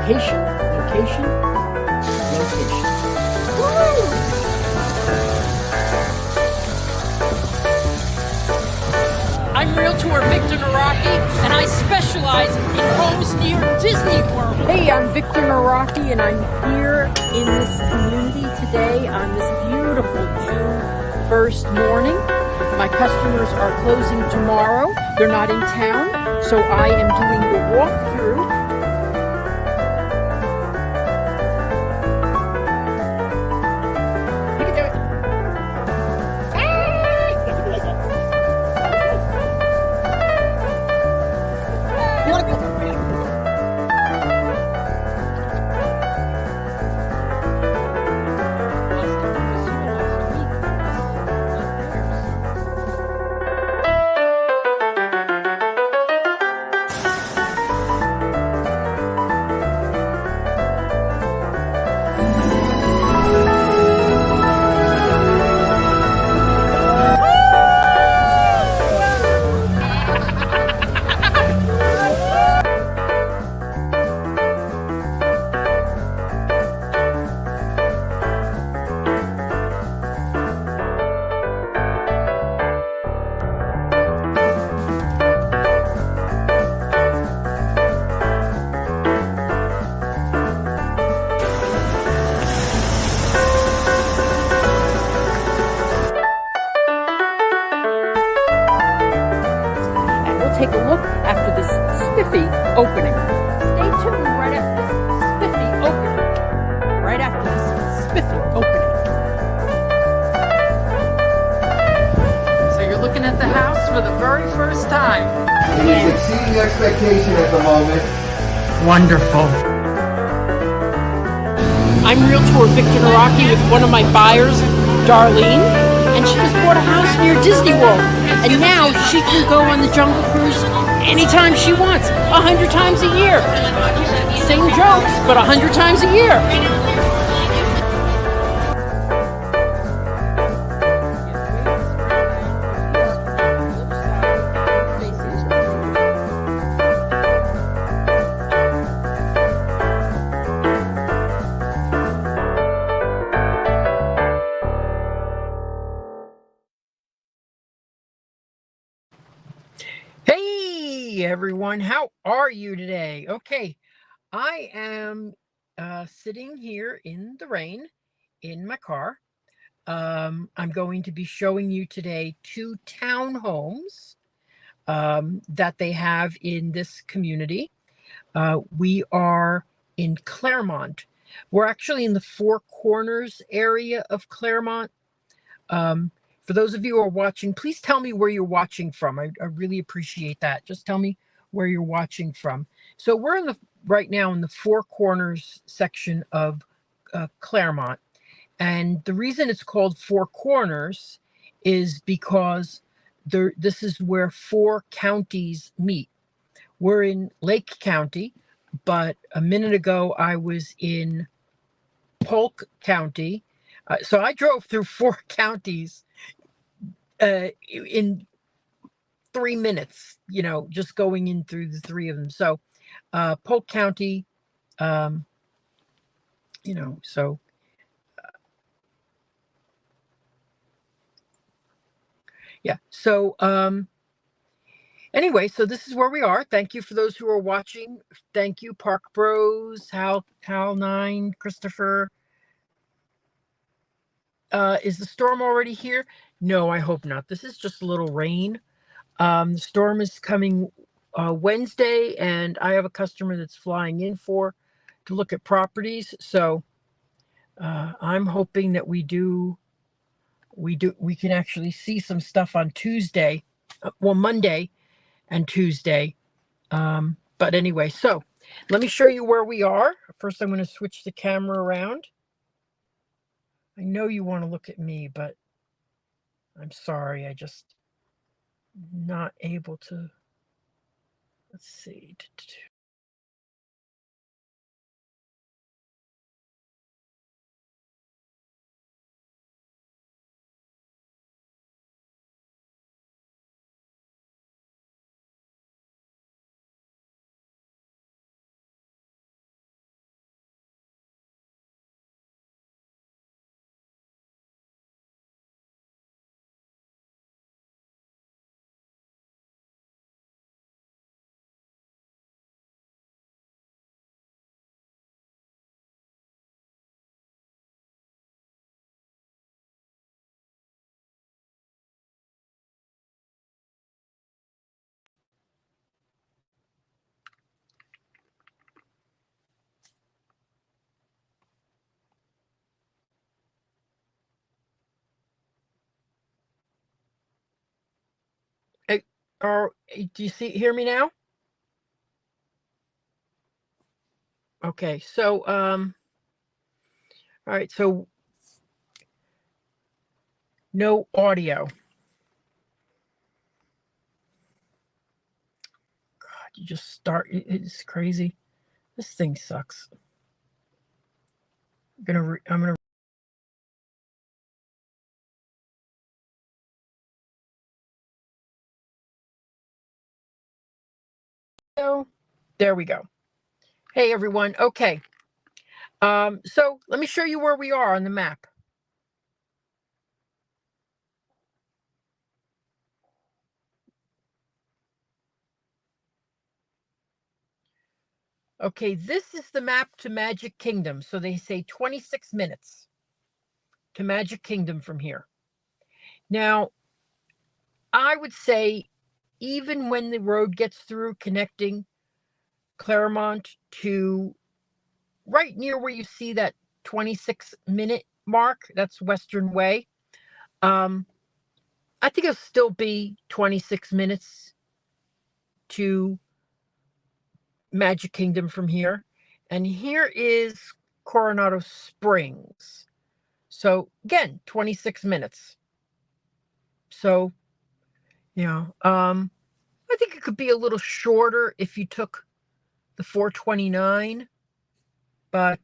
Location, location, location. Woo! I'm Realtor Victor Naraki, and I specialize in homes near Disney World. Hey, I'm Victor Naraki, and I'm here in this community today on this beautiful June 1st morning. My customers are closing tomorrow. They're not in town, so I am doing the walkthrough. Take a look after this spiffy opening. Stay tuned right after this spiffy opening. Right after this spiffy opening. So you're looking at the house for the very first time. It is exceeding expectation at the moment. Wonderful. I'm Realtor Victor Naraki with one of my buyers, Darlene, and she just bought a house near Disney World. And now she can go on the Jungle Cruise anytime she wants, 100 times a year. Same jokes, but 100 times a year. Hey everyone, how are you today? Okay, I am sitting here in the rain in my car. I'm going to be showing you today 2 townhomes that they have in this community. We are in Clermont. We're actually in the Four Corners area of Clermont. For those of you who are watching, please tell me where you're watching from. I really appreciate that. Just tell me where you're watching from. So we're right now in the Four Corners section of Clermont. And the reason it's called Four Corners is because this is where 4 counties meet. We're in Lake County, but a minute ago I was in Polk County. So I drove through 4 counties in 3 minutes, just going in through the 3 of them. So Polk County, so yeah. So anyway, so this is where we are. Thank you for those who are watching. Thank you, Park Bros, Hal 9, Christopher. Is the storm already here? No, I hope not. This is just a little rain. The storm is coming Wednesday, and I have a customer that's flying in to look at properties. So I'm hoping that we can actually see some stuff on Tuesday, Monday and Tuesday. But anyway, so let me show you where we are. First, I'm going to switch the camera around. I know you want to look at me, but I'm sorry. I just not able to. Let's see. Or do you hear me now? Okay, so all right, so no audio. God, you just start. It's crazy. This thing sucks. I'm gonna. There we go. Hey everyone. Okay. So let me show you where we are on the map. Okay, this is the map to Magic Kingdom. So they say 26 minutes to Magic Kingdom from here. Now, I would say even when the road gets through connecting Clermont to right near where you see that 26-minute mark, that's Western Way. I think it'll still be 26 minutes to Magic Kingdom from here. And here is Coronado Springs. So again, 26 minutes. So, I think it could be a little shorter if you took the 429, but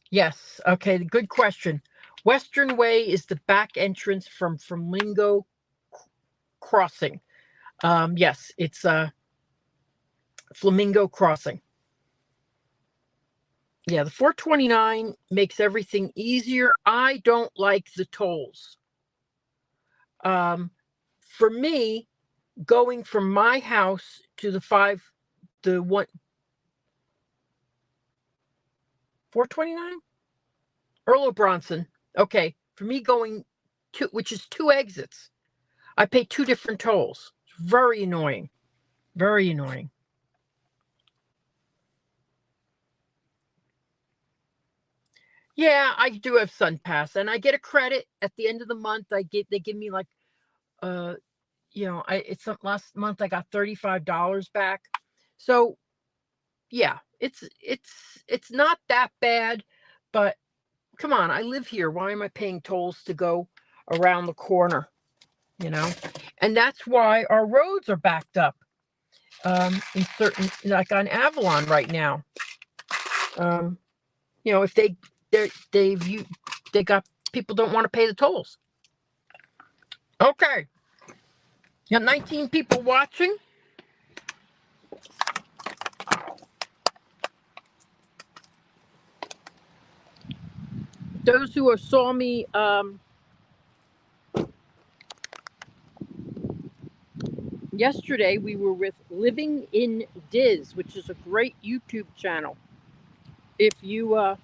yes. Okay, good question. Western Way is the back entrance from Flamingo Crossing. Yes, it's Flamingo Crossing. Yeah, the 429 makes everything easier. I don't like the tolls. For me, going from my house to the 429? Earl Bronson. Okay, for me going to, which is 2 exits, I pay 2 different tolls. It's very annoying. Very annoying. Yeah, I do have Sun Pass, and I get a credit at the end of the month. They give me like, last month I got $35 back. So yeah, it's not that bad, but come on, I live here. Why am I paying tolls to go around the corner? And that's why our roads are backed up in certain, like on Avalon right now. If they got people don't want to pay the tolls. Okay, you got 19 people watching. Those who saw me yesterday, we were with Living in Diz, which is a great YouTube channel. If you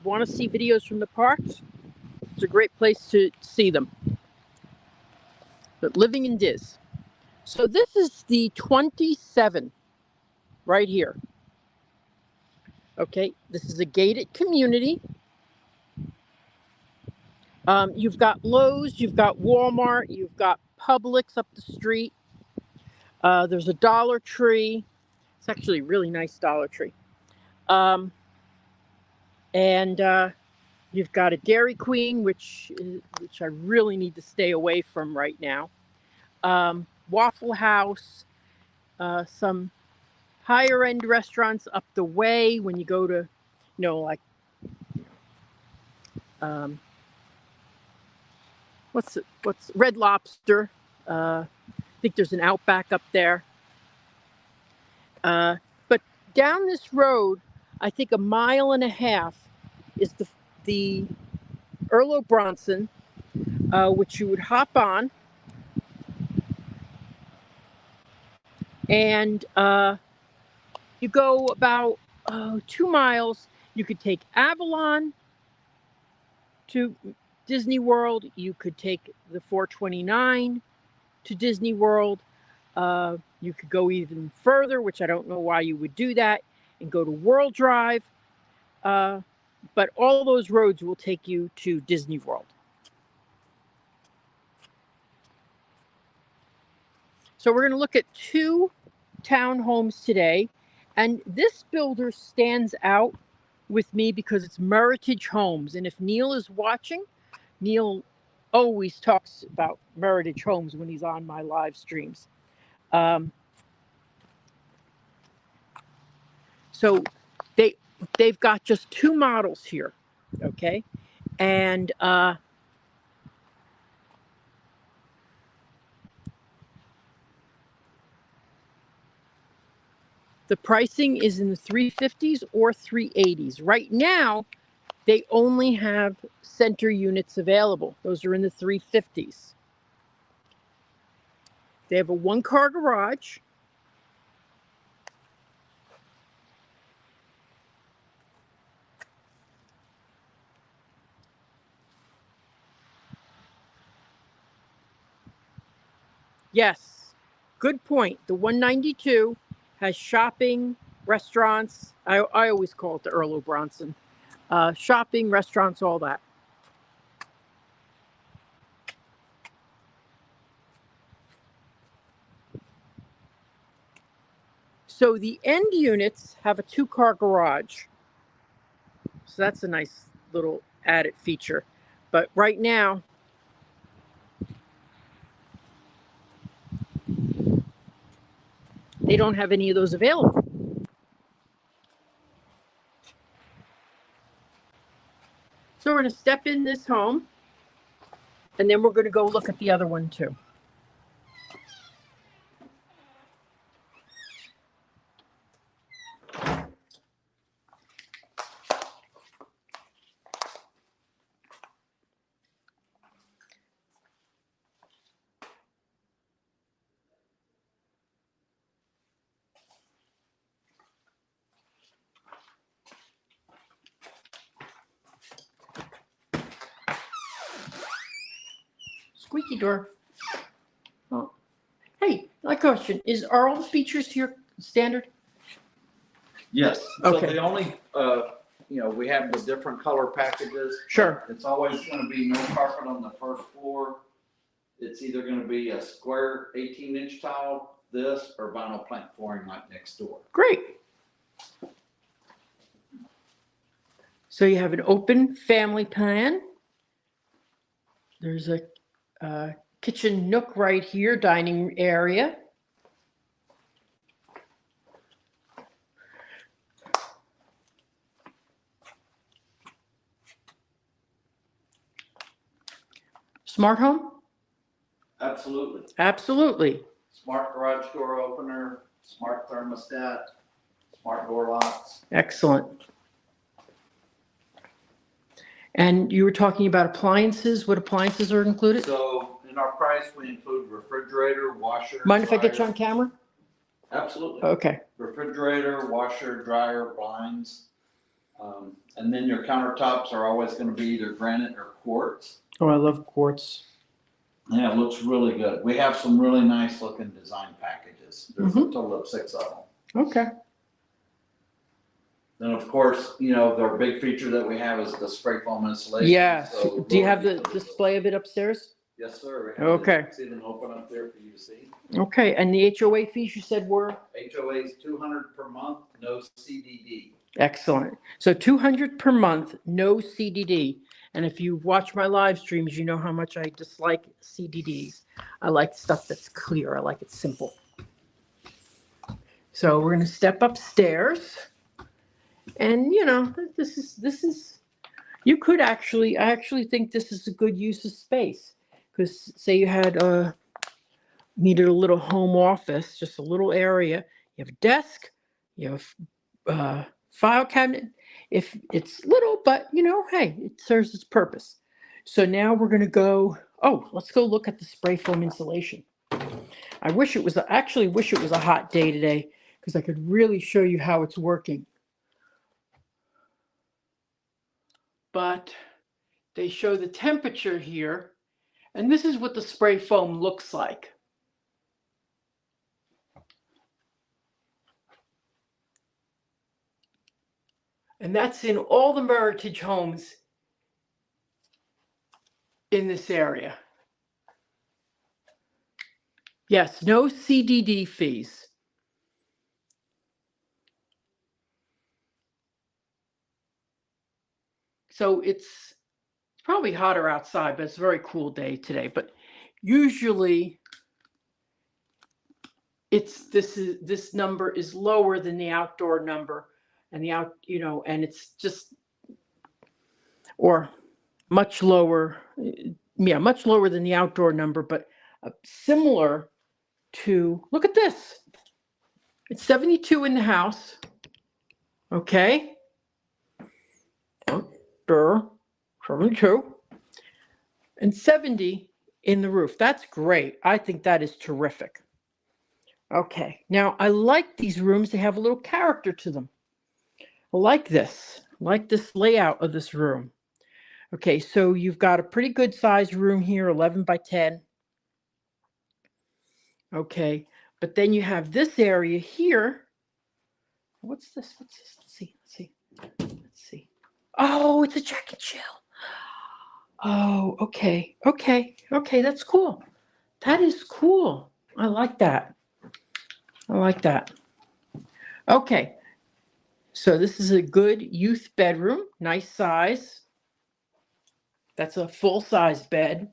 want to see videos from the parks, it's a great place to see them. But Living in Diz. So this is the 27 right here. Okay, this is a gated community. You've got Lowe's, you've got Walmart, you've got Publix up the street. There's a Dollar Tree. It's actually a really nice Dollar Tree. And you've got a Dairy Queen, which I really need to stay away from right now. Waffle House, some higher end restaurants up the way when you go to, like what's Red Lobster. I think there's an Outback up there. But down this road, I think 1.5 miles is the Earl Bronson, which you would hop on, and you go about 2 miles. You could take Avalon to Disney World. You could take the 429 to Disney World. You could go even further, which I don't know why you would do that, and go to World Drive. But all those roads will take you to Disney World. So we're going to look at 2 townhomes today. And this builder stands out with me because it's Meritage Homes. And if Neil is watching, Neil always talks about Meritage Homes when he's on my live streams. So they've got just 2 models here, okay? And the pricing is in the 350s or 380s. Right now, they only have center units available. Those are in the 350s. They have a 1-car garage. Yes, good point. The 192 has shopping, restaurants. I always call it the Earl Bronson. Shopping, restaurants, all that. So the end units have a 2-car garage. So that's a nice little added feature. But right now, they don't have any of those available. So we're going to step in this home, and then we're going to go look at the other one too. Squeaky door. Oh. Hey, my question is: are all the features here standard? Yes. Okay. So the only, we have the different color packages. Sure. It's always going to be no carpet on the first floor. It's either going to be a square 18-inch tile, this, or vinyl plank flooring like next door. Great. So you have an open family plan. There's a kitchen nook right here, dining area. Smart home? Absolutely. Absolutely. Smart garage door opener, smart thermostat, smart door locks. Excellent. And you were talking about appliances. What appliances are included? So in our price, we include refrigerator, washer. Mind if I get you dryer. on camera? Absolutely. Okay. Refrigerator, washer, dryer, blinds. And then your countertops are always going to be either granite or quartz. Oh, I love quartz. Yeah, it looks really good. We have some really nice looking design packages. There's a total of 6 of them. Okay. Then of course, you know, our big feature that we have is the spray foam insulation. Yes. So Do you have lower the heat display of it upstairs? Yes, sir. We have Okay. the ceiling open up there for you to see. Okay. And the HOA fees you said were? HOA is $200 per month, no CDD. Excellent. So $200 per month, no CDD. And if you've watched my live streams, you know how much I dislike CDDs. I like stuff that's clear. I like it simple. So we're going to step upstairs. And you know, this is you could actually, I actually think this is a good use of space. Because say you had needed a little home office, just a little area. You have a desk, you have file cabinet. If it's little, but you know, hey, it serves its purpose. So now we're going to go, let's go look at the spray foam insulation. I actually wish it was a hot day today because I could really show you how it's working. But they show the temperature here, and this is what the spray foam looks like. And that's in all the Meritage homes in this area. Yes, no CDD fees. So it's probably hotter outside, but it's a very cool day today. But usually this number is lower than the outdoor number, and and it's just, or much lower, much lower than the outdoor number, but similar to, look at this. It's 72 in the house. Okay. 72. And 70 in the roof. That's great. I think that is terrific. Okay. Now, I like these rooms. They have a little character to them. I like this. I like this layout of this room. Okay, so you've got a pretty good sized room here, 11 by 10. Okay, but then you have this area here. What's this? Let's see. Let's see. Oh, it's a Jack and Jill. Oh, okay. That's cool. That is cool. I like that. Okay, so this is a good youth bedroom, nice size. That's a full-size bed.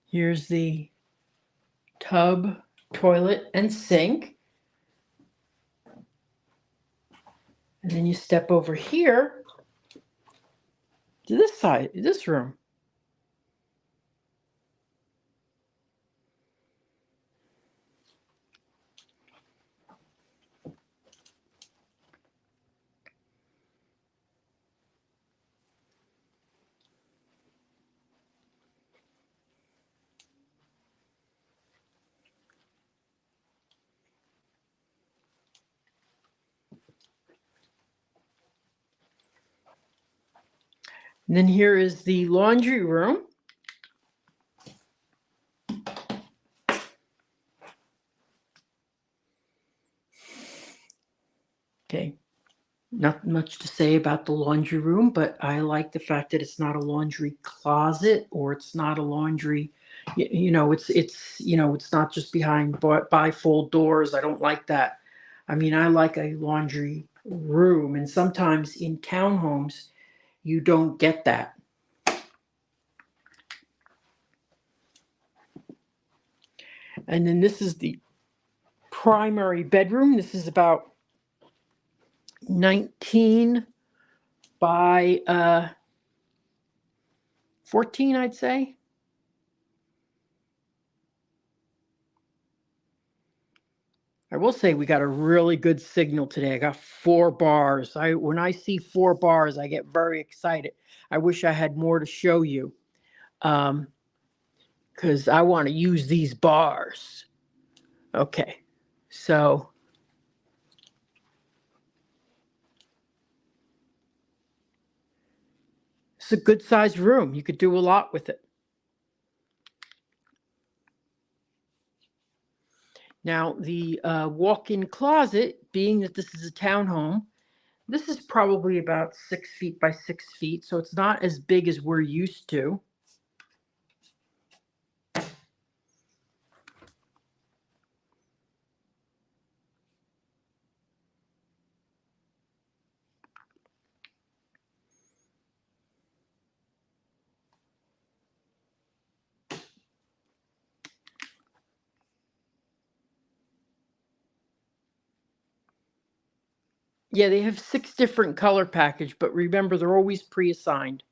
Here's the tub, toilet, and sink. And then you step over here to this side, this room. And then here is the laundry room. Okay, not much to say about the laundry room, but I like the fact that it's not a laundry closet, or it's not a laundry, it's not just behind bifold doors. I don't like that. I mean, I like a laundry room, and sometimes in townhomes, you don't get that. And then this is the primary bedroom. This is about 19 by 14, I'd say. I will say we got a really good signal today. I got 4 bars. When I see 4 bars, I get very excited. I wish I had more to show you, because I want to use these bars. Okay, so a good sized room. You could do a lot with it. Now, the walk-in closet, being that this is a townhome, this is probably about 6 feet by 6 feet, so it's not as big as we're used to. Yeah, they have 6 different color package, but remember, they're always pre-assigned.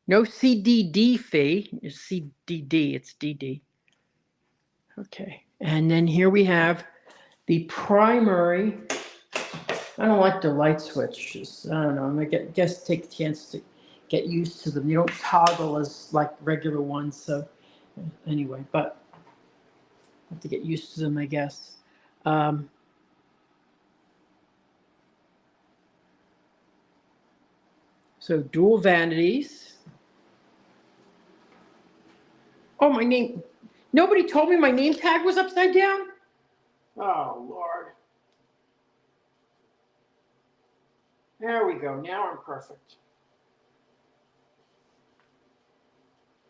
No CDD fee. It's CDD, it's DD. Okay, and then here we have the primary. I don't like the light switches. I don't know. I guess take the chance to get used to them. You don't toggle as like regular ones. So anyway, but I have to get used to them, I guess. So dual vanities. Oh, my name. Nobody told me my name tag was upside down. Oh, Lord. There we go. Now I'm perfect.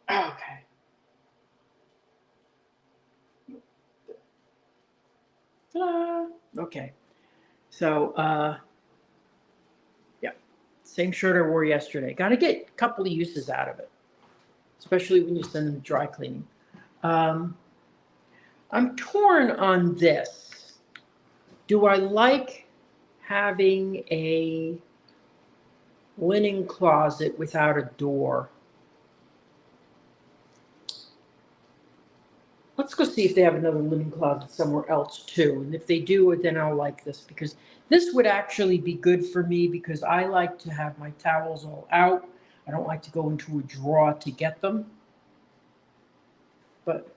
Okay. Ta-da. Okay. So, yeah, same shirt I wore yesterday. Got to get a couple of uses out of it, especially when you send them to dry cleaning. I'm torn on this. Do I like having a linen closet without a door? Let's go see if they have another linen closet somewhere else too. And if they do, then I'll like this, because this would actually be good for me, because I like to have my towels all out. I don't like to go into a drawer to get them. But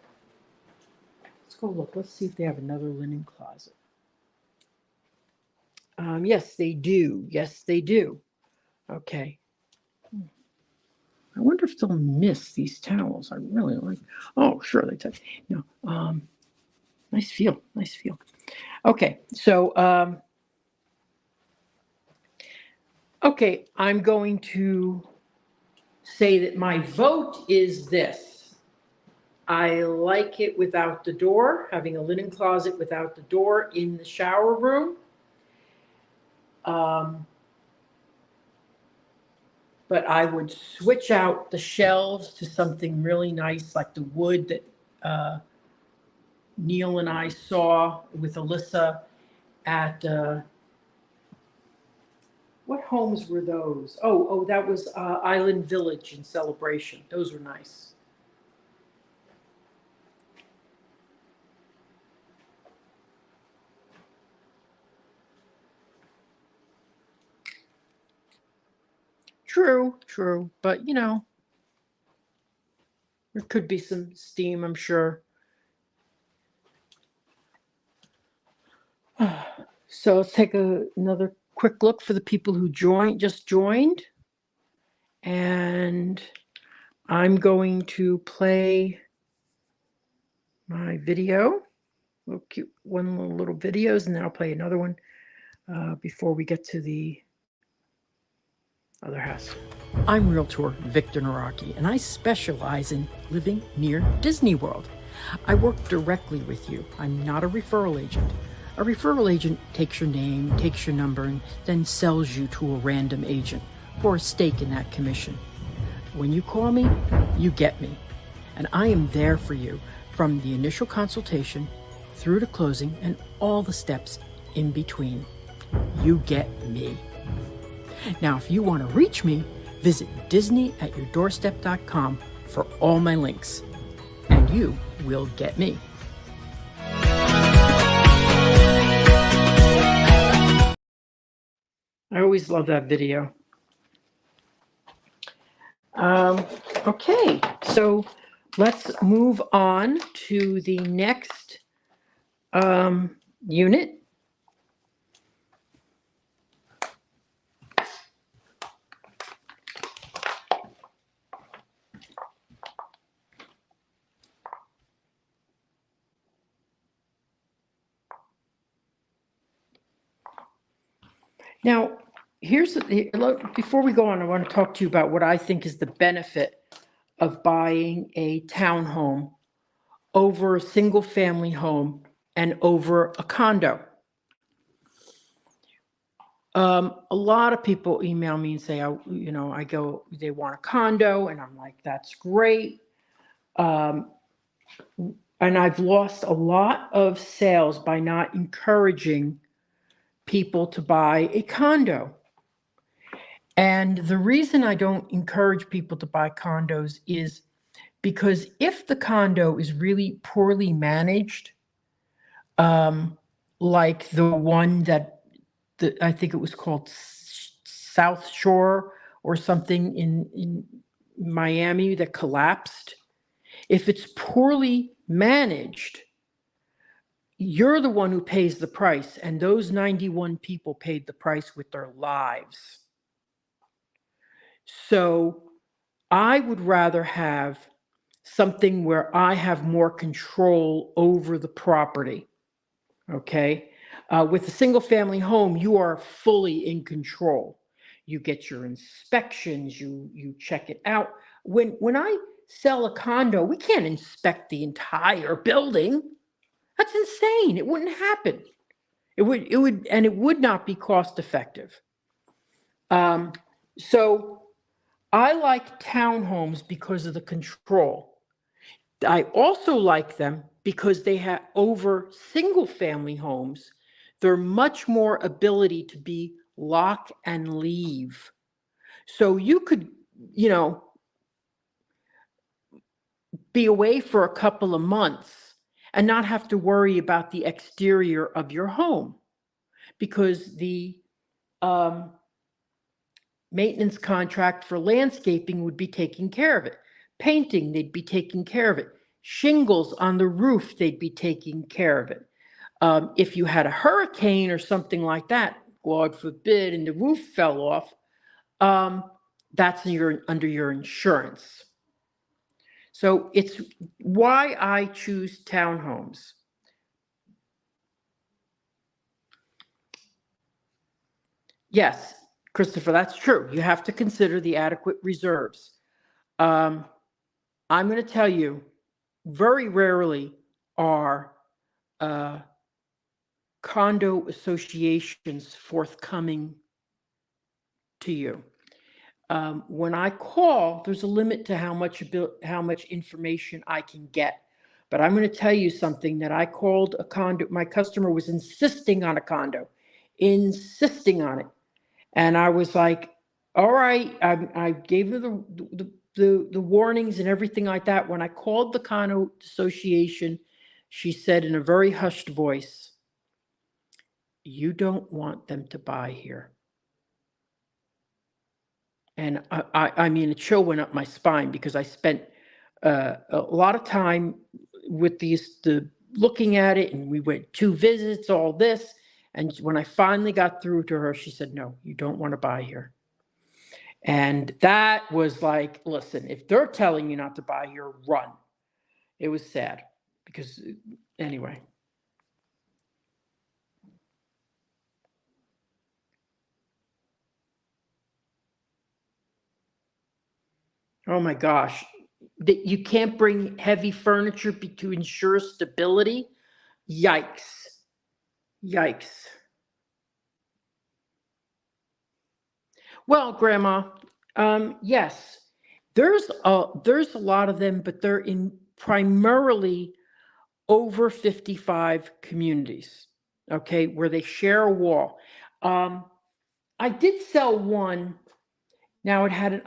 let's go look. Let's see if they have another linen closet. Yes, they do. Yes, they do. Okay. I wonder if they'll miss these towels. I really like. Oh, sure they touch. No. Nice feel. Nice feel. Okay, so okay, I'm going to say that my vote is this. I like it without the door, having a linen closet without the door in the shower room. But I would switch out the shelves to something really nice, like the wood that Neil and I saw with Alyssa at, what homes were those? Oh, that was Island Village in Celebration. Those were nice. True, but you know, there could be some steam, I'm sure. So let's take another quick look for the people who just joined. And I'm going to play my video. One little videos, and then I'll play another one before we get to the other house. I'm Realtor Victor Naraki, and I specialize in living near Disney World. I work directly with you. I'm not a referral agent. A referral agent takes your name, takes your number, and then sells you to a random agent for a stake in that commission. When you call me, you get me. And I am there for you from the initial consultation through to closing and all the steps in between. You get me. Now, if you want to reach me, visit disneyatyourdoorstep.com for all my links, and you will get me. I always love that video. Okay, so let's move on to the next unit. Now, before we go on, I want to talk to you about what I think is the benefit of buying a townhome over a single family home and over a condo. A lot of people email me and say, they want a condo, and I'm like, that's great. And I've lost a lot of sales by not encouraging people to buy a condo. And the reason I don't encourage people to buy condos is because if the condo is really poorly managed, like the one that I think it was called South Shore or something in Miami that collapsed, if it's poorly managed, you're the one who pays the price, and those 91 people paid the price with their lives. So I would rather have something where I have more control over the property. Okay. With a single family home, you are fully in control. You get your inspections, you check it out. When I sell a condo, we can't inspect the entire building. That's insane. It wouldn't happen. It would not be cost effective. So I like townhomes because of the control. I also like them because they have over single family homes. They're much more ability to be lock and leave. So you could, be away for a couple of months and not have to worry about the exterior of your home because the maintenance contract for landscaping would be taking care of it. Painting, they'd be taking care of it. Shingles on the roof, they'd be taking care of it. If you had a hurricane or something like that, God forbid, and the roof fell off, that's under your insurance. So it's why I choose townhomes. Yes, Christopher, that's true. You have to consider the adequate reserves. I'm going to tell you, very rarely are condo associations forthcoming to you. When I call, there's a limit to how much information I can get. But I'm going to tell you something that I called a condo. My customer was insisting on a condo, insisting on it. And I was like, all right, I gave her the warnings and everything like that. When I called the condo association, she said in a very hushed voice, "You don't want them to buy here." And I mean, a chill went up my spine because I spent a lot of time with the looking at it, and we went 2 visits, all this. And when I finally got through to her, she said, "No, you don't want to buy here." And that was like, listen, if they're telling you not to buy here, run. It was sad because anyway. Oh my gosh. That you can't bring heavy furniture to ensure stability. Yikes. Yikes. Well, Grandma, yes, there's a lot of them, but they're in primarily over 55 communities, okay, where they share a wall. I did sell one. Now it had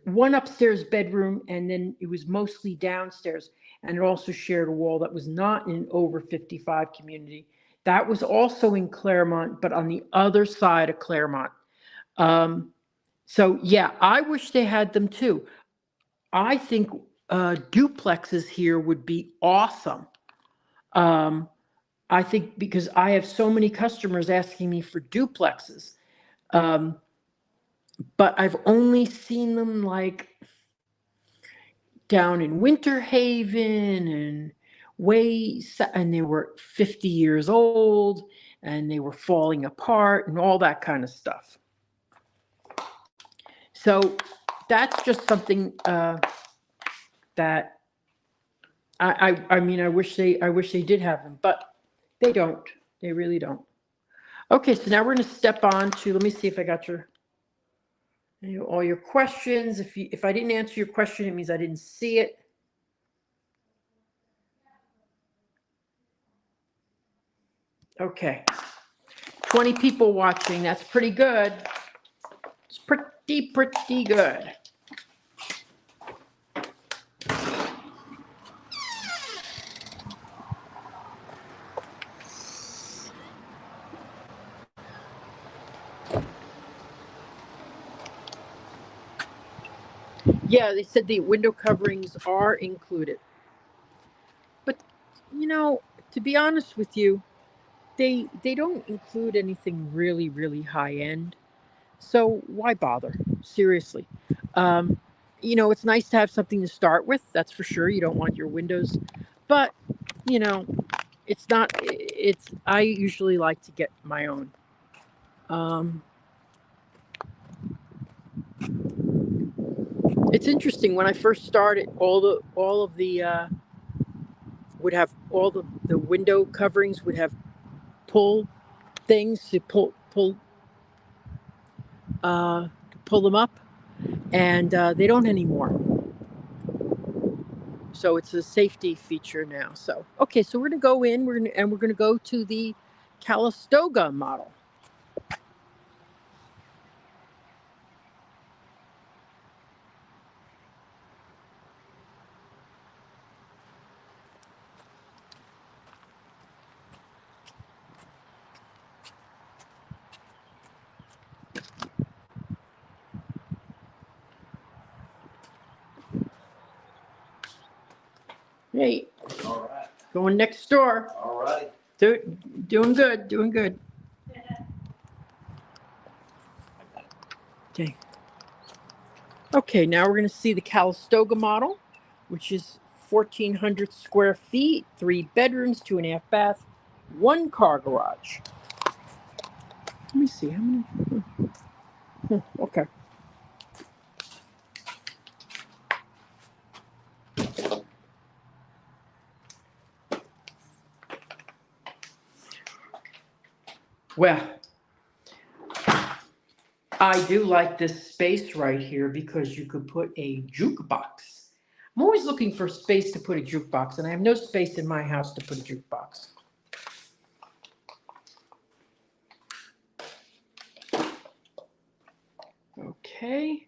one upstairs bedroom, and then it was mostly downstairs, and it also shared a wall that was not in an over 55 community. That was also in Clermont, but on the other side of Clermont. So yeah, I wish they had them too. I think duplexes here would be awesome. I think because I have so many customers asking me for duplexes. But I've only seen them like down in Winter Haven and they were 50 years old. and they were falling apart and all that kind of stuff. So that's just something that I mean, I wish they did have them, but they don't. They really don't. Okay, so now we're going to step on to, let me see if I got all your questions. If I didn't answer your question, it means I didn't see it. Okay. 20 people watching. That's pretty good. It's pretty good. Yeah, they said the window coverings are included. But, you know, to be honest with you, they don't include anything really, really high end. So why bother? Seriously. You know, it's nice to have something to start with. That's for sure. You don't want your windows. But, you know, it's not, I usually like to get my own. It's interesting. When I first started, all of the would have all the window coverings would have pull things to pull them up, and they don't anymore. So it's a safety feature now. So okay, so we're gonna go in. We're gonna go to the Calistoga model. Hey, All right. going next door. All righty. Doing good. Okay. Okay, now we're going to see the Calistoga model, which is 1,400 square feet, 3 bedrooms, 2.5 baths, 1 car garage. Let me see how many. Okay. Well, I do like this space right here because you could put a jukebox. I'm always looking for space to put a jukebox, and I have no space in my house to put a jukebox. Okay.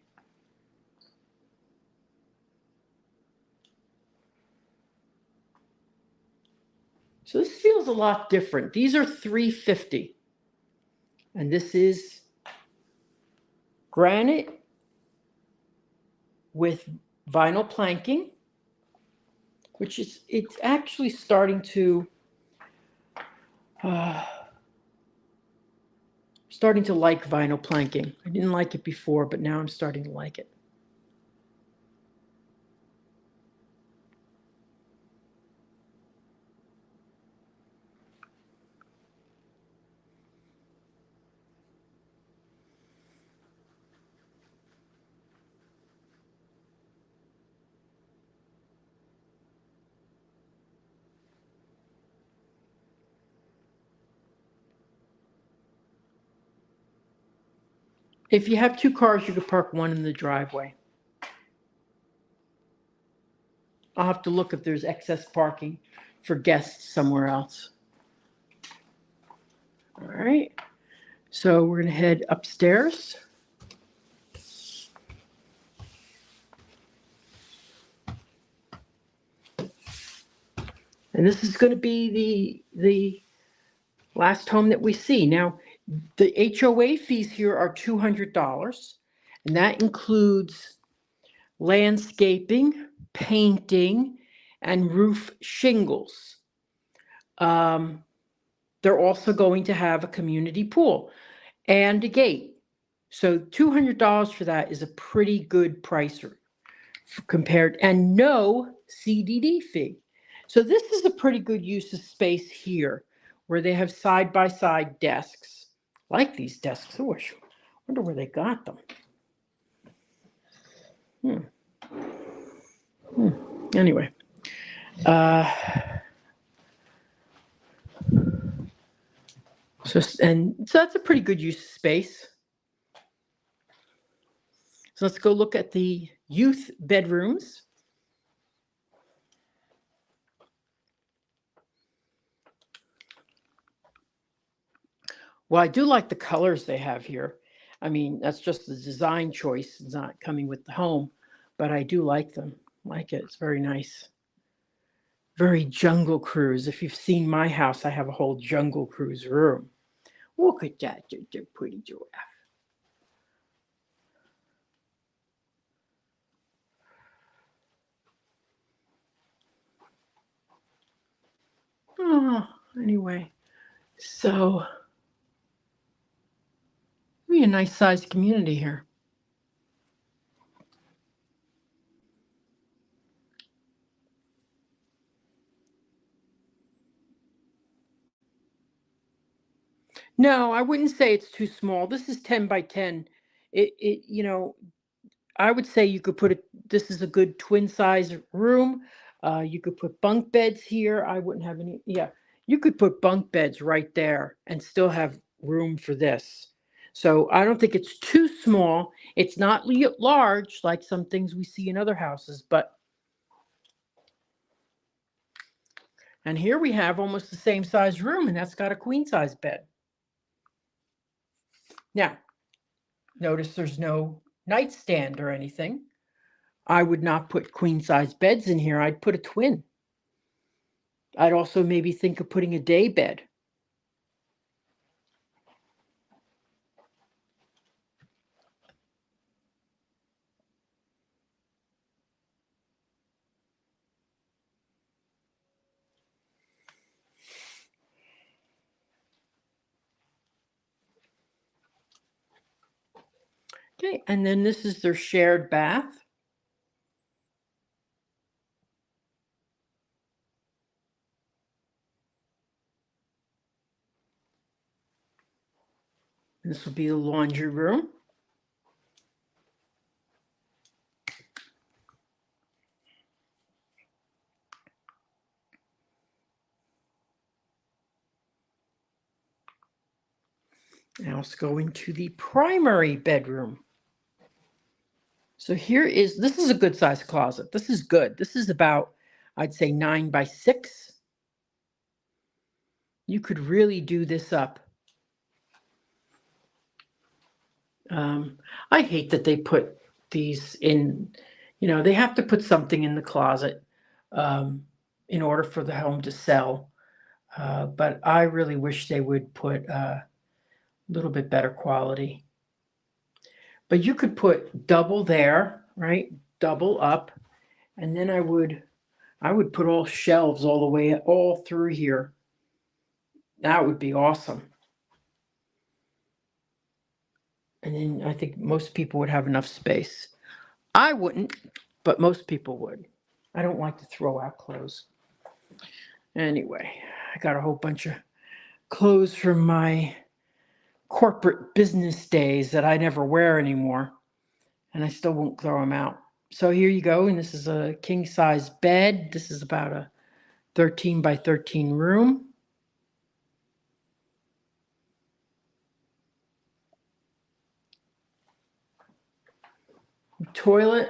So this feels a lot different. These are $350, and this is granite with vinyl planking, which is, it's actually starting to like vinyl planking. I didn't like it before, but now I'm starting to like it. If you have 2 cars, you could park 1 in the driveway. I'll have to look if there's excess parking for guests somewhere else. All right. So we're going to head upstairs. And this is going to be the last home that we see. Now, the HOA fees here are $200, and that includes landscaping, painting, and roof shingles. They're also going to have a community pool and a gate. So $200 for that is a pretty good price compared, and no CDD fee. So this is a pretty good use of space here where they have side-by-side desks. I like these desks. Oh, I wonder where they got them. Anyway. So that's a pretty good use of space. So let's go look at the youth bedrooms. Well, I do like the colors they have here. I mean, that's just the design choice. It's not coming with the home, but I do like them. Like it. It's very nice. Very Jungle Cruise. If you've seen my house, I have a whole Jungle Cruise room. Look at that. They're pretty giraffe. Oh, anyway. So, we a nice sized community here. No, I wouldn't say it's too small. This is 10 by 10. I would say you could put this is a good twin size room. You could put bunk beds here. I wouldn't have any. Yeah, you could put bunk beds right there and still have room for this. So I don't think it's too small. It's not large like some things we see in other houses, and here we have almost the same size room, and that's got a queen size bed. Now, notice there's no nightstand or anything. I would not put queen size beds in here. I'd put a twin. I'd also maybe think of putting a day bed. Okay, and then this is their shared bath. This will be the laundry room. Now let's go into the primary bedroom. So this is a good size closet. This is good. This is about, I'd say 9 by 6. You could really do this up. I hate that they put these in, they have to put something in the closet in order for the home to sell. But I really wish they would put a little bit better quality. But you could put double there, right? Double up. And then I would put all shelves all through here. That would be awesome. And then I think most people would have enough space. I wouldn't, but most people would. I don't like to throw out clothes. Anyway, I got a whole bunch of clothes from my corporate business days that I never wear anymore, and I still won't throw them out. So here you go, and this is a king size bed. This is about a 13 by 13 room. Toilet.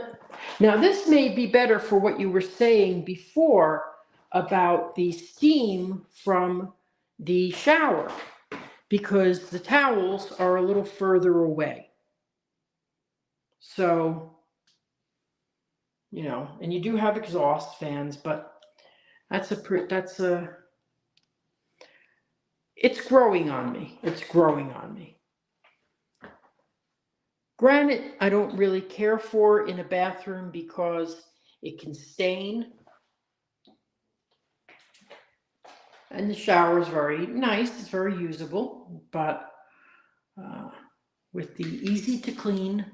Now this may be better for what you were saying before about the steam from the shower, because the towels are a little further away. So, and you do have exhaust fans, but it's growing on me. It's growing on me. Granite, I don't really care for in a bathroom because it can stain. And the shower is very nice. It's very usable, but with the easy to clean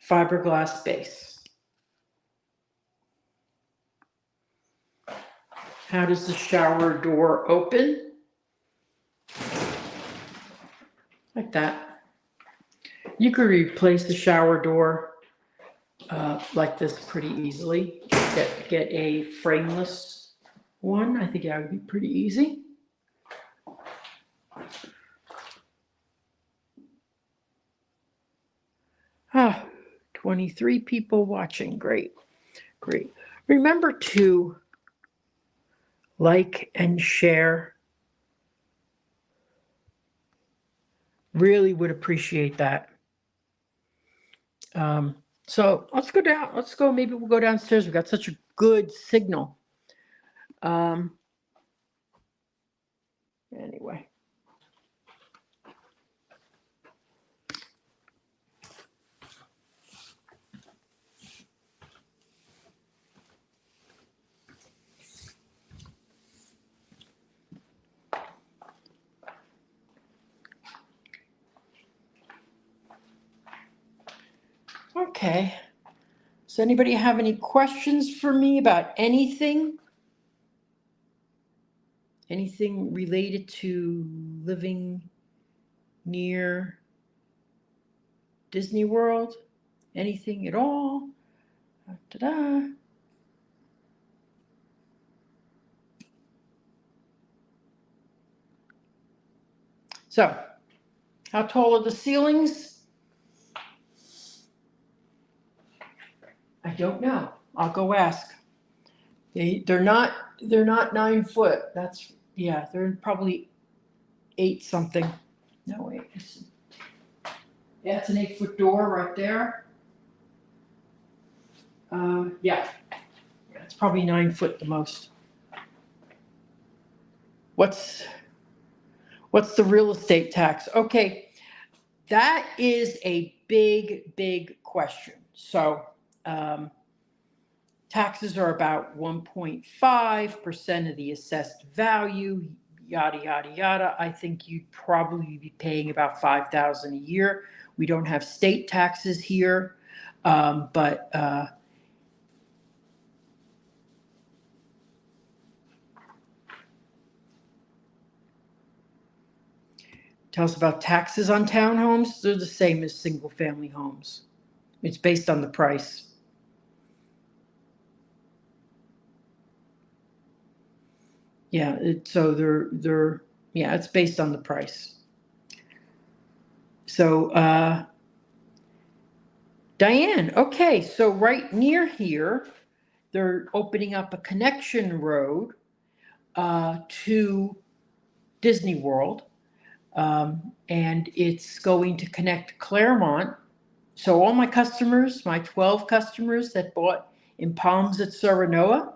fiberglass base. How does the shower door open? like that. You could replace the shower door like this pretty easily. Get a frameless one. I think that would be pretty easy. Ah, 23 people watching. Great, great. Remember to like and share. Really would appreciate that. So let's go down. Let's go. Maybe we'll go downstairs. We've got such a good signal. Anyway. Okay. Does anybody have any questions for me about anything? Anything related to living near Disney World? Anything at all? Ta-da. So, how tall are the ceilings? I don't know. I'll go ask. They're not 9 foot. That's, yeah, they're probably 8 something. No, wait. Yeah, it's an 8-foot door right there. Yeah, it's probably 9 foot the most. What's the real estate tax? Okay, that is a big question. So, taxes are about 1.5% of the assessed value, yada, yada, yada. I think you'd probably be paying about $5,000 a year. We don't have state taxes here, but tell us about taxes on townhomes. They're the same as single-family homes. It's based on the price. Yeah, so yeah, it's based on the price. So, Diane, okay, so right near here, they're opening up a connection road to Disney World, and it's going to connect Clermont. So all my customers, my 12 customers that bought in Palms at Serenoa,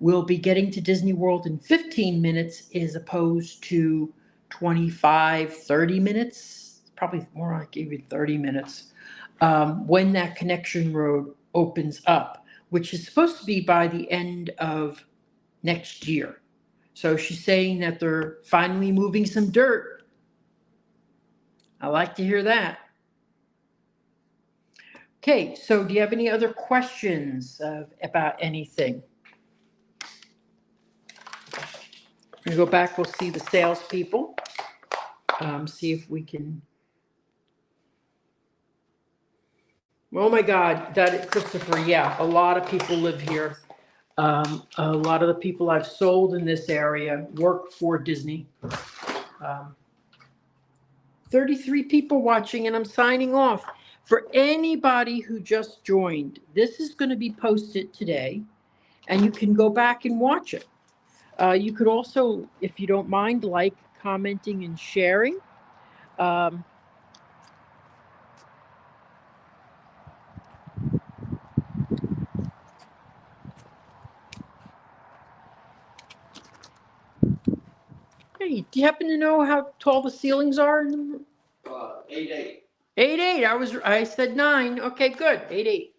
will be getting to Disney World in 15 minutes as opposed to 25, 30 minutes, probably more like even 30 minutes, when that connection road opens up, which is supposed to be by the end of next year. So she's saying that they're finally moving some dirt. I like to hear that. Okay, so do you have any other questions about anything? We go back, we'll see the salespeople. See if we can. Oh my God, that Christopher, yeah, a lot of people live here. A lot of the people I've sold in this area work for Disney. 33 people watching, and I'm signing off. For anybody who just joined, this is going to be posted today, and you can go back and watch it. You could also, if you don't mind, like, commenting, and sharing. Hey, do you happen to know how tall the ceilings are? 8'8". 8'8". I said 9. Okay, good. 8'8".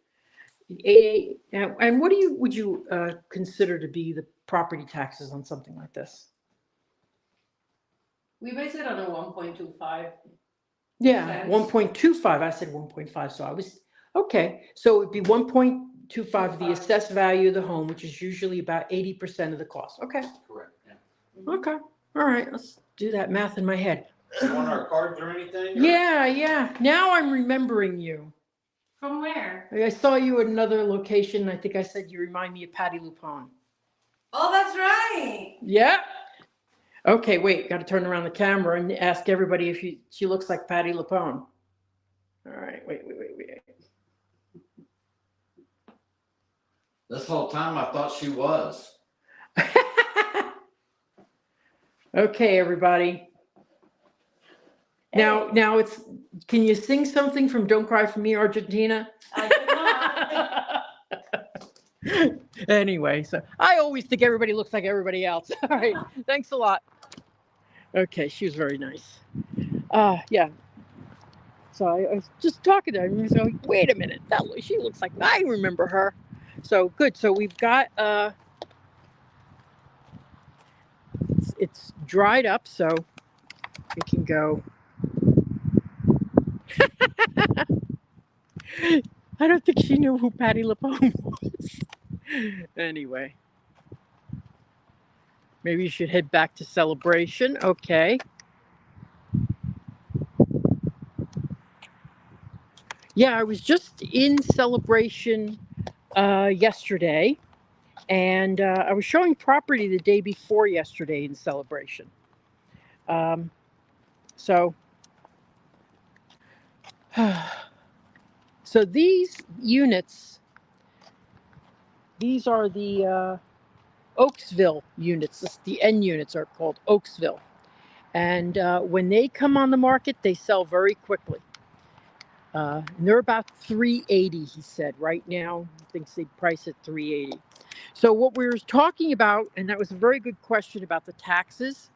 8'8". And what would you consider to be the property taxes on something like this? We base it on a 1.25. Yeah, 1.25. I said 1.5, so I was okay. So it'd be 1.25 of the assessed value of the home, which is usually about 80% of the cost. Okay. Correct, yeah. Okay. All right. Let's do that math in my head. You want our cards or anything? Yeah. Now I'm remembering you. From where? I saw you at another location. I think I said you remind me of Patty Lupone. Oh, that's right. Yeah. Okay, wait. Got to turn around the camera and ask everybody if she looks like Patty Lupone. All right. Wait. This whole time I thought she was. Okay, everybody. Now it's. Can you sing something from "Don't Cry for Me, Argentina"? I did not. Anyway, so I always think everybody looks like everybody else. All right, thanks a lot. Okay, she was very nice. Yeah. So I was just talking to her, and so wait a minute, she looks like I remember her. So good. So we've got it's dried up, so we can go. I don't think she knew who Patty LuPone was. Anyway, maybe you should head back to Celebration. Okay. Yeah, I was just in Celebration yesterday, and I was showing property the day before yesterday in Celebration. So these units, these are the Oaksville units. The N units are called Oaksville. And when they come on the market, they sell very quickly. They're about $380, he said. Right now, he thinks they price at $380. So what we were talking about, and that was a very good question about the taxes.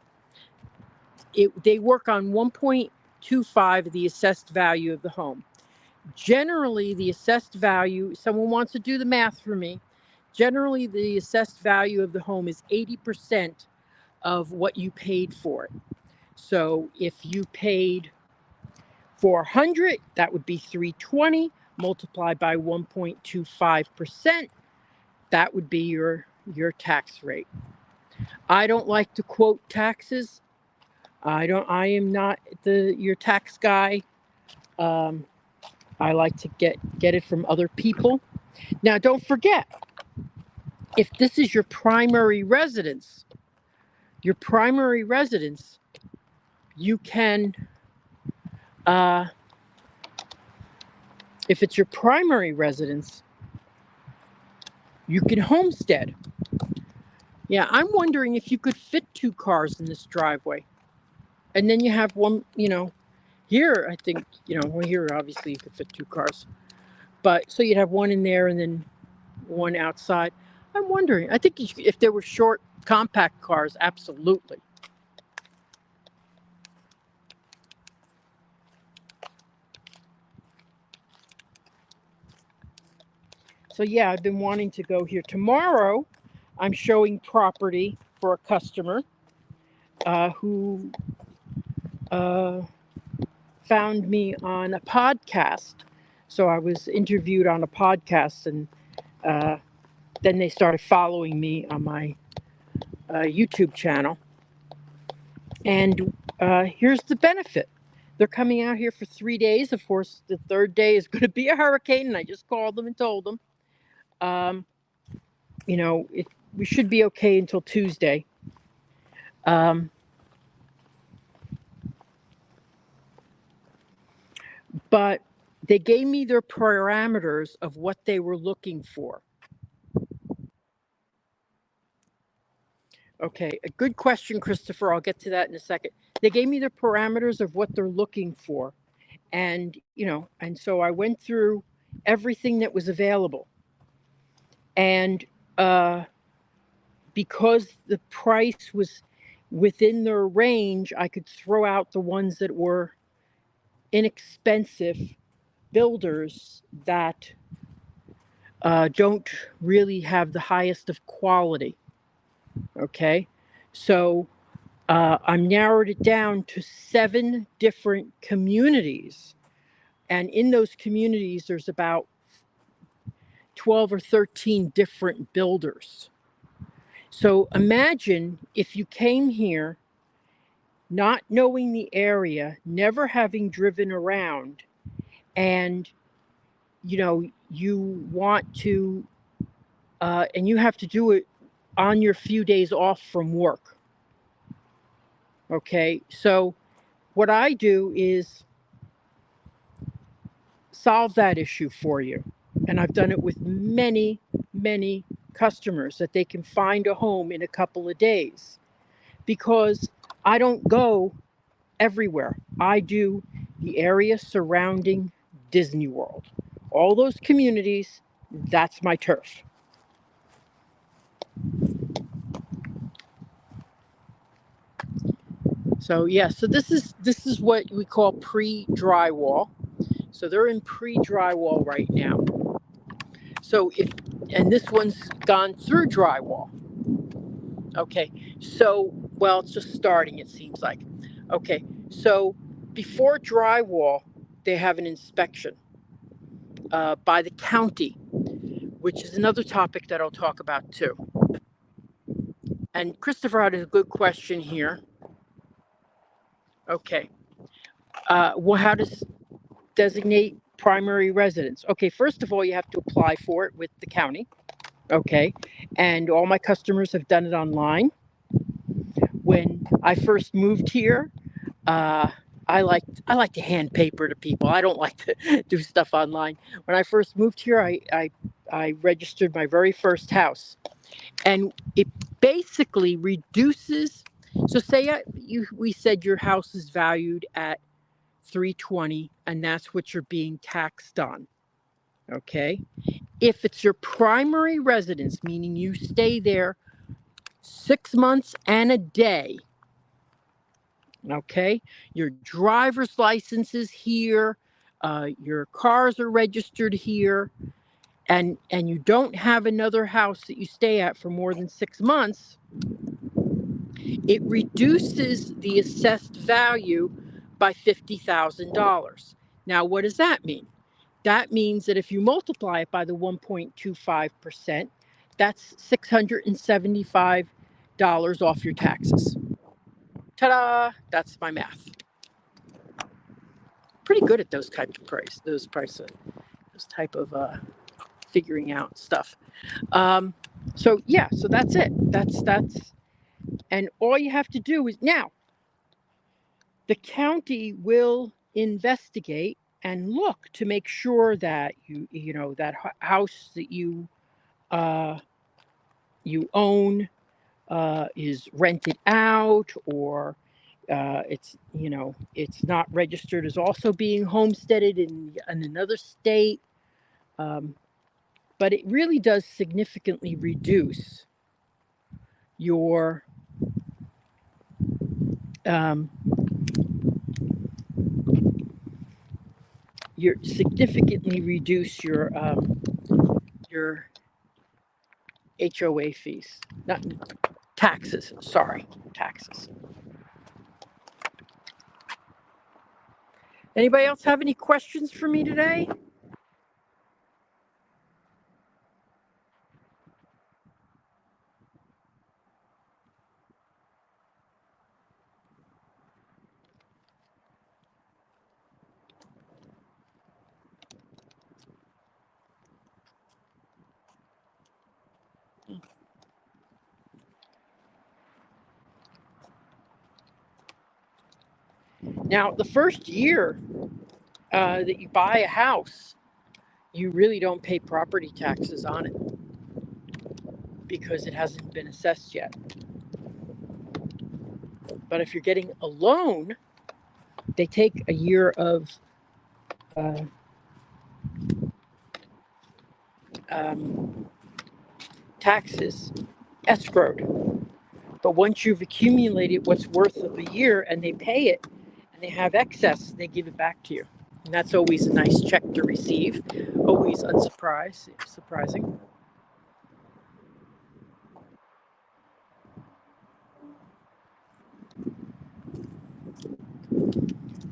They work on 1.25 of the assessed value of the home. Generally, the assessed value, someone wants to do the math for me. Generally, the assessed value of the home is 80% of what you paid for it. So if you paid $400, that would be $320 multiplied by 1.25%. That would be your tax rate. I don't like to quote taxes. I am not your tax guy. I like to get it from other people. Now, don't forget, if this is your primary residence, you can, if it's your primary residence, you can homestead. Yeah, I'm wondering if you could fit 2 cars in this driveway. And then you have one, here, I think, well, here, obviously, you could fit 2 cars. But so you'd have one in there and then one outside. I'm wondering, I think if there were short, compact cars, absolutely. So yeah, I've been wanting to go here. Tomorrow, I'm showing property for a customer who found me on a podcast. So I was interviewed on a podcast, and then they started following me on my YouTube channel. And here's the benefit. They're coming out here for 3 days. Of course, the 3rd day is going to be a hurricane, and I just called them and told them. We should be okay until Tuesday. But they gave me their parameters of what they were looking for. Okay, a good question, Christopher. I'll get to that in a second. They gave me the parameters of what they're looking for. And, and so I went through everything that was available. And because the price was within their range, I could throw out the ones that were inexpensive builders that don't really have the highest of quality. Okay, so I'm narrowed it down to 7 different communities. And in those communities, there's about 12 or 13 different builders. So imagine if you came here not knowing the area, never having driven around, and you want to, and you have to do it on your few days off from work. Okay, so what I do is solve that issue for you. And I've done it with many, many customers, that they can find a home in a couple of days, because I don't go everywhere. I do the area surrounding Disney World. All those communities, that's my turf. So yeah, so this is what we call pre-drywall. So they're in pre-drywall right now. So and this one's gone through drywall. Okay, so, well, it's just starting, it seems like. Okay, so before drywall, they have an inspection by the county, which is another topic that I'll talk about too. And Christopher had a good question here. Okay, well, how does designate primary residence? Okay, first of all, you have to apply for it with the county. Okay, and all my customers have done it online. When I first moved here, I like to hand paper to people. I don't like to do stuff online. When I first moved here, I registered my very first house, and it basically reduces. So say we said your house is valued at $320, and that's what you're being taxed on. Okay, if it's your primary residence, meaning you stay there 6 months and a day. Okay, your driver's license is here, your cars are registered here, and you don't have another house that you stay at for more than 6 months, it reduces the assessed value by $50,000. Now, what does that mean? That means that if you multiply it by the 1.25%, that's $675 off your taxes. Ta-da! That's my math. Pretty good at those type of figuring out stuff. So yeah, so that's it. That's and all you have to do is, now the county will investigate and look to make sure that you know that house that you own is rented out, or it's not registered as also being homesteaded in another state. But it really does significantly reduce your your HOA fees, not taxes. Sorry, taxes. Anybody else have any questions for me today? Now, the first year that you buy a house, you really don't pay property taxes on it because it hasn't been assessed yet. But if you're getting a loan, they take a year of taxes escrowed. But once you've accumulated what's worth of a year and they pay it and they have excess, they give it back to you. And that's always a nice check to receive, always surprising.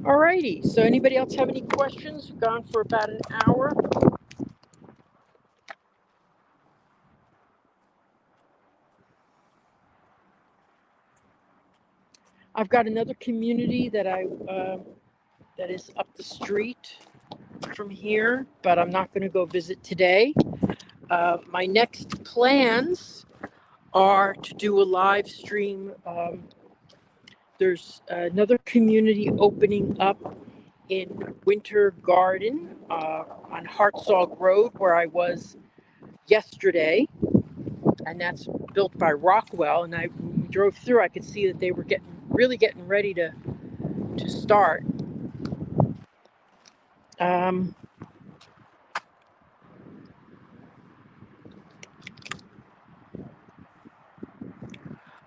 Alrighty, so anybody else have any questions? We've gone for about an hour. I've got another community that that is up the street from here, but I'm not going to go visit today. My next plans are to do a live stream. There's another community opening up in Winter Garden on Hartsog Road, where I was yesterday, and that's built by Rockwell. And when we drove through, I could see that they were really getting ready to start.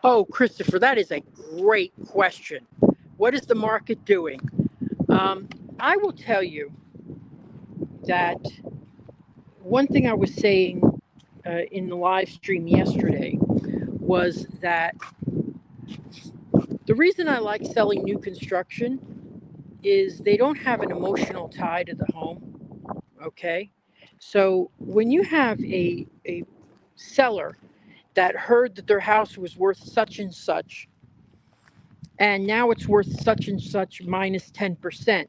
Oh, Christopher, that is a great question. What is the market doing? I will tell you that one thing I was saying in the live stream yesterday was that the reason I like selling new construction is they don't have an emotional tie to the home. Okay. So when you have a seller that heard that their house was worth such and such, and now it's worth such and such minus 10%,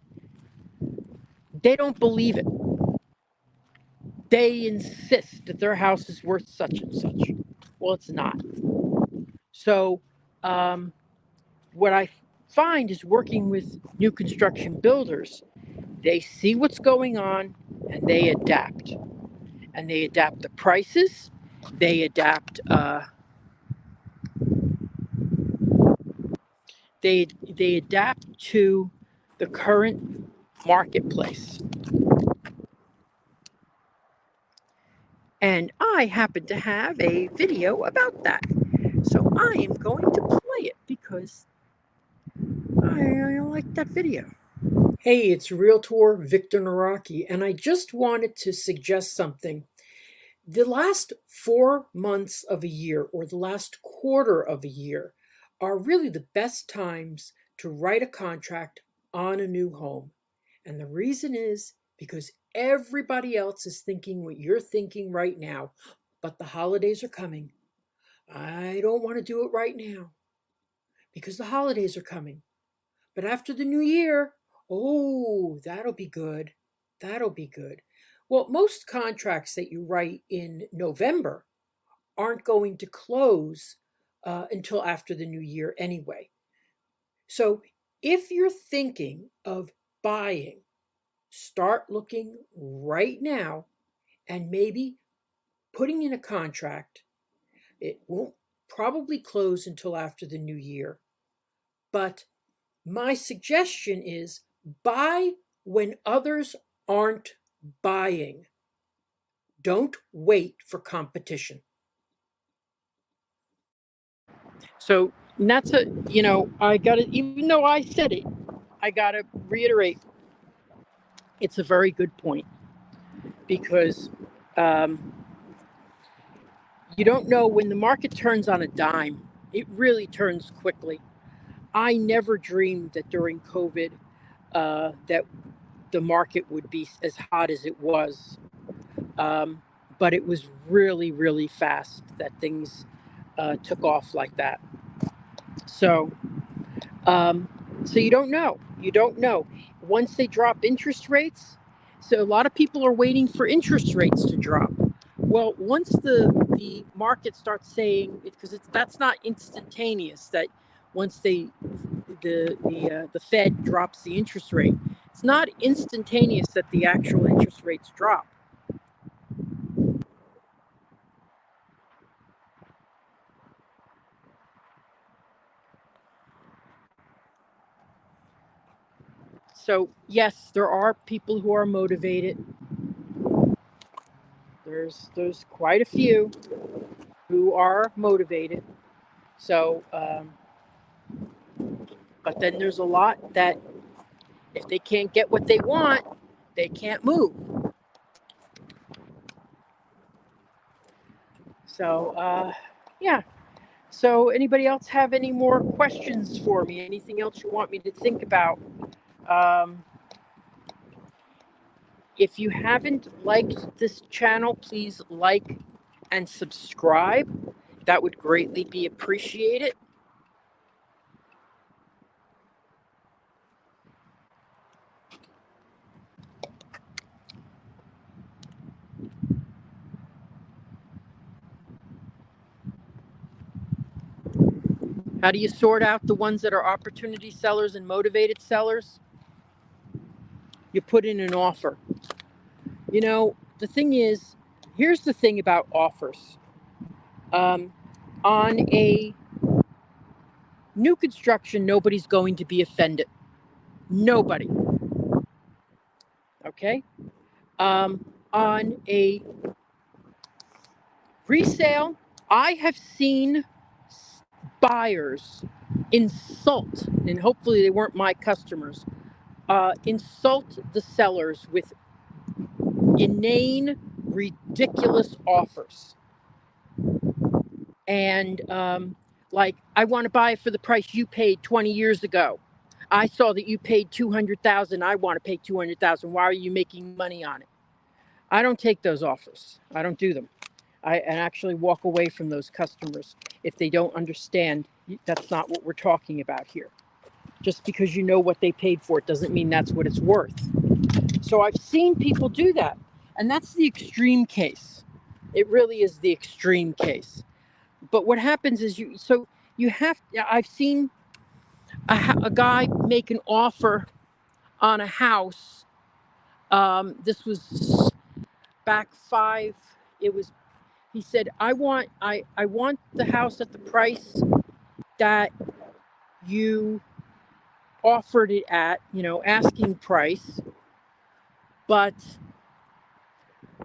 they don't believe it. They insist that their house is worth such and such. Well, it's not. So, what I find is working with new construction builders, they see what's going on and they adapt. And they adapt the prices, they adapt, they adapt to the current marketplace. And I happen to have a video about that. So I am going to play it because I like that video. Hey, it's Realtor Victor Naraki, and I just wanted to suggest something. The last 4 months of a year or the last quarter of a year are really the best times to write a contract on a new home. And the reason is because everybody else is thinking what you're thinking right now, but the holidays are coming. I don't want to do it right now because the holidays are coming. But after the new year, oh, that'll be good. That'll be good. Well, most contracts that you write in November aren't going to close until after the new year anyway. So if you're thinking of buying, start looking right now and maybe putting in a contract. It won't probably close until after the new year. But my suggestion is buy when others aren't buying. Don't wait for competition. So that's I got to, even though I said it, I got to reiterate, it's a very good point because you don't know when the market turns on a dime. It really turns quickly. I never dreamed that during COVID that the market would be as hot as it was. But it was really, really fast that things took off like that. So, so you don't know. You don't know. Once they drop interest rates, so a lot of people are waiting for interest rates to drop. Well, once the market starts saying, because that's not instantaneous, that once the Fed drops the interest rate, it's not instantaneous that the actual interest rates drop. So yes, there are people who are motivated. There's quite a few who are motivated. So, but then there's a lot that if they can't get what they want, they can't move. So, yeah. So anybody else have any more questions for me? Anything else you want me to think about? If you haven't liked this channel, please like and subscribe. That would greatly be appreciated. How do you sort out the ones that are opportunity sellers and motivated sellers? You put in an offer. You know, the thing is, here's the thing about offers. On a new construction, nobody's going to be offended. Nobody. Okay? On a resale, I have seen buyers insult, and hopefully they weren't my customers, insult the sellers with inane, ridiculous offers. And like, I want to buy it for the price you paid 20 years ago. I saw that you paid $200,000. I want to pay $200,000. Why are you making money on it? I don't take those offers. I don't do them. I actually walk away from those customers if they don't understand that's not what we're talking about here. Just because you know what they paid for it doesn't mean that's what it's worth. So I've seen people do that, and that's the extreme case. It really is the extreme case. But what happens is I've seen a guy make an offer on a house. This was back he said, I want the house at the price that you offered it at, asking price, but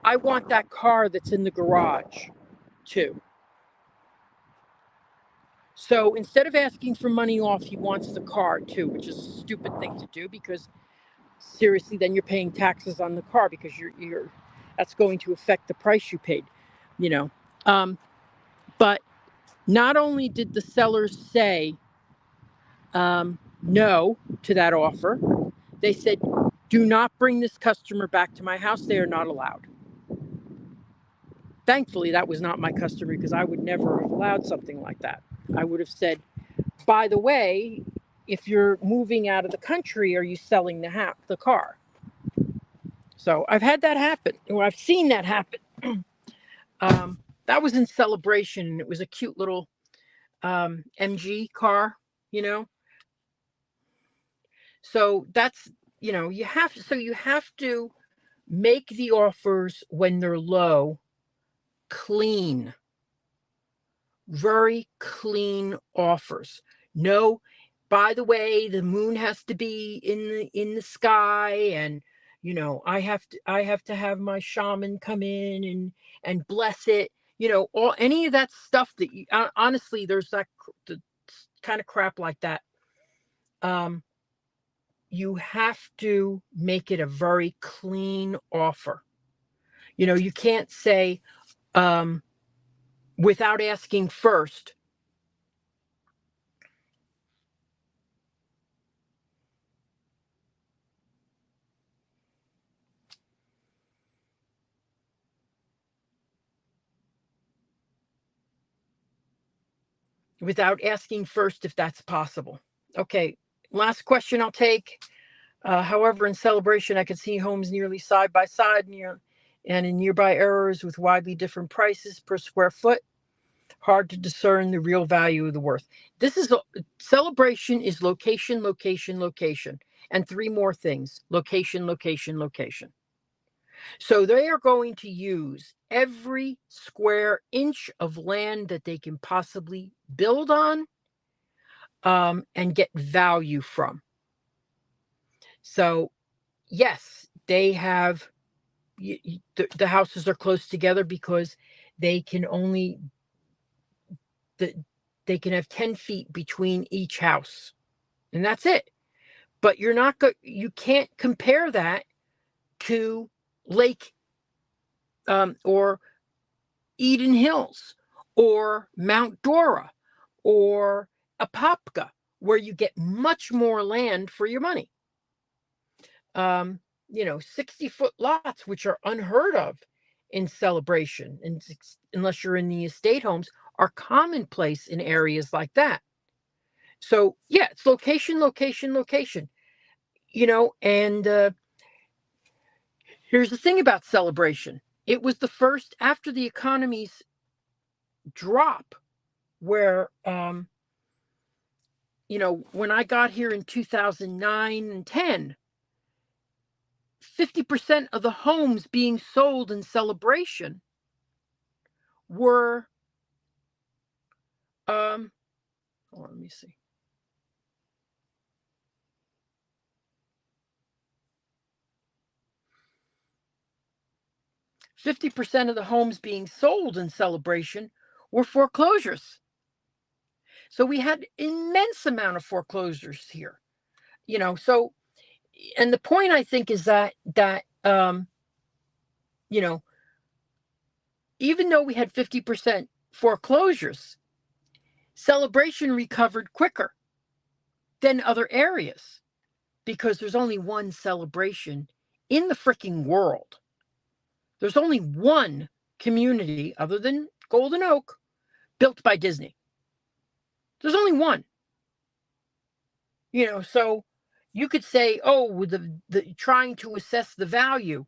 I want that car that's in the garage too. So instead of asking for money off, he wants the car too, which is a stupid thing to do, because seriously, then you're paying taxes on the car, because that's going to affect the price you paid, But not only did the sellers say no to that offer, they said, do not bring this customer back to my house. They are not allowed. Thankfully, that was not my customer, because I would never have allowed something like that. I would have said, by the way, if you're moving out of the country, are you selling the car? So I've had that happen, or I've seen that happen. That was in Celebration, and it was a cute little MG car, So that's, you have to make the offers when they're low clean, very clean offers. No, by the way, the moon has to be in the sky, and I have to have my shaman come in and bless it. All any of that stuff that honestly, there's that the kind of crap like that. You have to make it a very clean offer. You can't say, without asking first, if that's possible. Okay, last question I'll take. However, in Celebration, I could see homes nearly side by side and in nearby areas with widely different prices per square foot. Hard to discern the real value of the worth. Celebration is location, location, location, and three more things: location, location, location. So they are going to use every square inch of land that they can possibly build on, and get value from. So yes, they have, the houses are close together because they can have 10 feet between each house, and that's it. But you can't compare that to Lake, or Eden Hills, or Mount Dora, or Apopka, where you get much more land for your money. 60-foot lots, which are unheard of in Celebration, and unless you're in the estate homes, are commonplace in areas like that. So yeah, it's location, location, location. And here's the thing about Celebration. It was the first, after the economy's drop, where when I got here in 2009 and 10, 50% of the homes being sold in Celebration were, hold on, let me see. %50 of the homes being sold in Celebration were foreclosures. So we had immense amount of foreclosures here, so, and the point I think is that, even though we had 50% foreclosures, Celebration recovered quicker than other areas because there's only one Celebration in the freaking world. There's only one community other than Golden Oak built by Disney. There's only one. So you could say, oh, the trying to assess the value.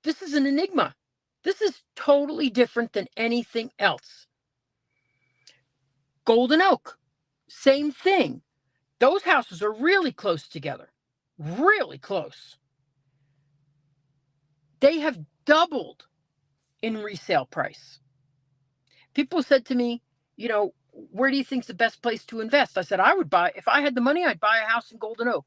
This is an enigma. This is totally different than anything else. Golden Oak, same thing. Those houses are really close together. Really close. They have doubled in resale price. People said to me, where do you think is the best place to invest? I said, if I had the money, I'd buy a house in Golden Oak.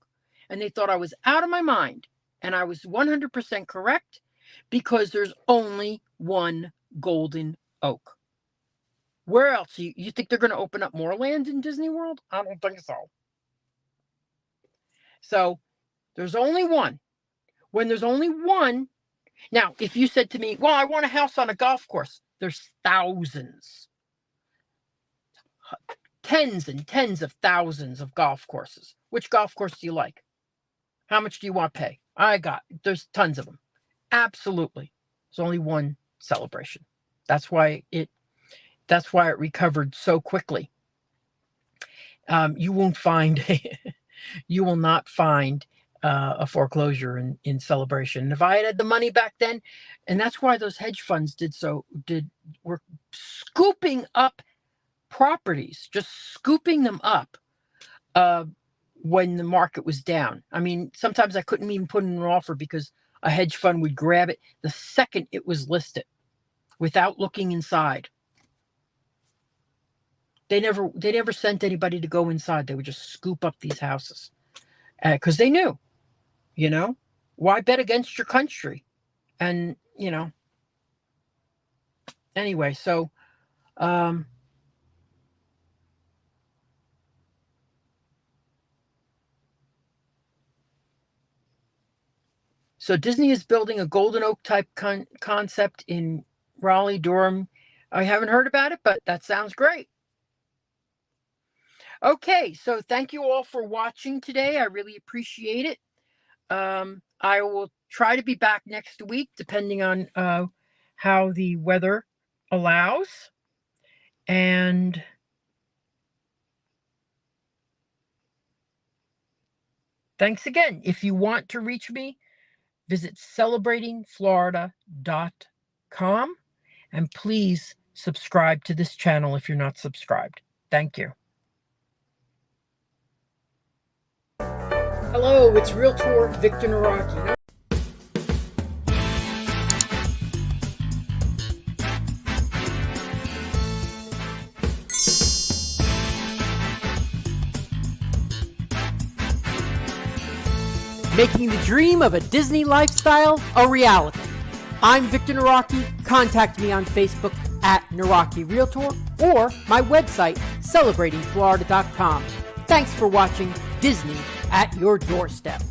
And they thought I was out of my mind. And I was 100% correct because there's only one Golden Oak. Where else? You think they're going to open up more land in Disney World? I don't think so. So there's only one. When there's only one, now, if you said to me, well, I want a house on a golf course, there's thousands. Tens and tens of thousands of golf courses. Which golf course do you like? How much do you want to pay? There's tons of them. Absolutely. There's only one Celebration. That's why it recovered so quickly. You will not find a foreclosure in Celebration. And if I had the money back then, and that's why those hedge funds were scooping up properties, just scooping them up when the market was down. I mean, sometimes I couldn't even put in an offer because a hedge fund would grab it the second it was listed without looking inside. They never sent anybody to go inside. They would just scoop up these houses because they knew, why bet against your country? And, anyway, so, so Disney is building a Golden Oak type concept in Raleigh, Durham. I haven't heard about it, but that sounds great. Okay, so thank you all for watching today. I really appreciate it. I will try to be back next week, depending on how the weather allows. And thanks again. If you want to reach me, visit celebratingflorida.com. And please subscribe to this channel if you're not subscribed. Thank you. Hello, it's Realtor Victor Naraki. Making the dream of a Disney lifestyle a reality. I'm Victor Naraki. Contact me on Facebook at Naraki Realtor or my website, celebratingflorida.com. Thanks for watching Disney at your doorstep.